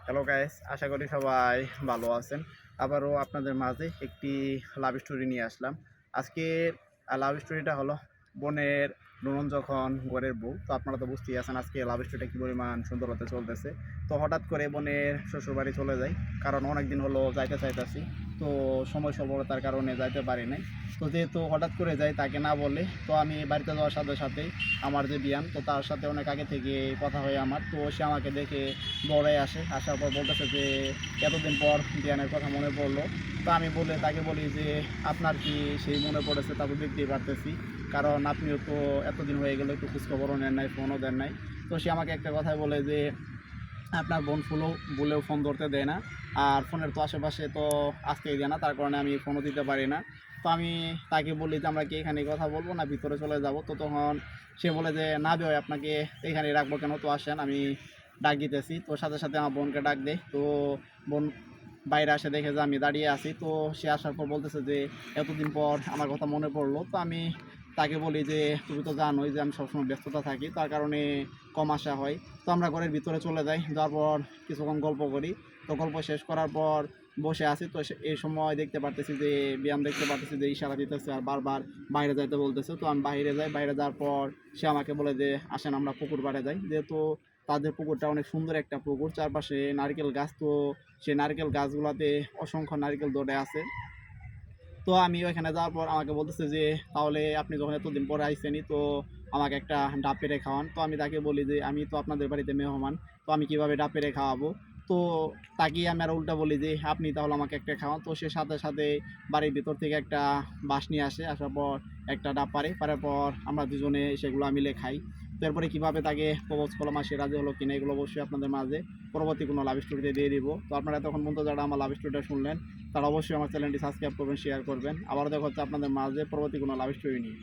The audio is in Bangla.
হ্যালো গাইস, আশা করি সবাই ভালো আছেন। আবারও আপনাদের মাঝে একটি লাভ স্টোরি নিয়ে আসলাম। আজকের লাভ স্টোরিটা হলো বোনের ননদ যখন ঘরের বউ। তো আপনারা তো বুঝতেই আছেন আজকে লাভ স্টোরিটা কী পরিমাণ সুন্দর হতে চলতেছে। তো হঠাৎ করে বোনের শ্বশুরবাড়ি চলে যাই, কারণ অনেক দিন হলো যাইতে চাইতাছি। তো সময় স্বল্পতার কারণে যাইতে পারি নাই। তো যেহেতু হঠাৎ করে যাই তাকে না বলে, তো আমি বাড়িতে যাওয়ার সাথে সাথেই আমার যে বিয়ান, তো তার সাথে অনেক আগে থেকে কথা হয় আমার। তো সে আমাকে দেখে দৌড়ায় আসে, আসার পর বলতেছে যে এতদিন পর বিয়ানের কথা মনে পড়লো। তো আমি তাকে বলি যে আপনার কি সেই মনে পড়েছে, তা তো দেখতেই পারতেছি, কারণ আপনিও তো এতদিন হয়ে গেলে একটু খোঁজখবরও নেন নাই, ফোনও দেন নাই। তো সে আমাকে একটা কথাই বলে যে আপনার বোন বলেও ফোন ধরতে দেয় না, আর ফোনের তো আশেপাশে তো আসতেই দেয় না, তার কারণে আমি ফোনও দিতে পারি না। তো আমি তাকে বলি যে আমরা কি এখানে কথা বলবো না ভিতরে চলে যাব। তো তখন সে বলে যে না বেয়, আপনাকে এখানে রাখবো কেন, তো আসেন আমি ডাক দিতেছি। তো সাথে সাথে আমার বোনকে ডাক দেয়। তো বোন বাইরে আসে, দেখে যে আমি দাঁড়িয়ে আছি। তো সে আসার পর বলতেছে যে এতদিন পর আমার কথা মনে পড়লো। তো আমি তাকে বলি যে তুমি তো জানোই যে আমি সবসময় ব্যস্ততা থাকি, তার কারণে কম আসা হয়। তো আমরা ঘরের ভিতরে চলে যাই, যাওয়ার পর কিছুক্ষণ গল্প করি। তো গল্প শেষ করার পর বসে আছি। তো এই সময় দেখতে পারতেছি যে ব্যায়াম, দেখতে পারতেছি যে ইশারা দিতেছে আর বারবার বাইরে যাইতে বলতেছে। তো আমি বাইরে যাই, বাইরে যাওয়ার পর সে আমাকে বলে যে আসেন আমরা পুকুর পাড়ে যাই। যেহেতু তাদের পুকুরটা অনেক সুন্দর একটা পুকুর, চারপাশে নারকেল গাছ। তো সেই নারকেল গাছগুলাতে অসংখ্য নারকেল ধরে আছে। তো আমি ওইখানে যাওয়ার পর আমাকে বলতেছে যে তাহলে আপনি যখন এতদিন পরে আইছেনই, তো আমাকে একটা ডাব পেড়ে খাওয়ান। তো আমি তাকে বলি যে আমি তো আপনাদের বাড়িতে মেহমান, তো আমি কিভাবে ডাব পেড়ে খাওয়াবো। তো তাকেই আমি আর উল্টা বলি যে আপনি তাহলে আমাকে একটা খাওয়ান। তো সে সাথে সাথে বাড়ির ভিতর থেকে একটা বাঁশ নিয়ে আসে, আসার পর একটা ডাব পাড়ার পর আমরা দুজনে সেগুলো মিলে খাই। তো এরপরে কীভাবে তাকে প্রপোজ করলাম আর সে রাজি হলো কিনা, এগুলো অবশ্যই আপনাদের মাঝে পরবর্তী কোনো লাভ স্টোরিতে দিয়ে দিব। তো আপনারা তখন পর্যন্ত যারা আমার লাভ স্টোরিটা শুনলেন, তারা অবশ্যই আমার চ্যানেলটি সাবস্ক্রাইব করবেন, শেয়ার করবেন। আবারও দেখা হচ্ছে আপনাদের মাঝে পরবর্তী কোনো লাভ স্টোরি নিয়ে।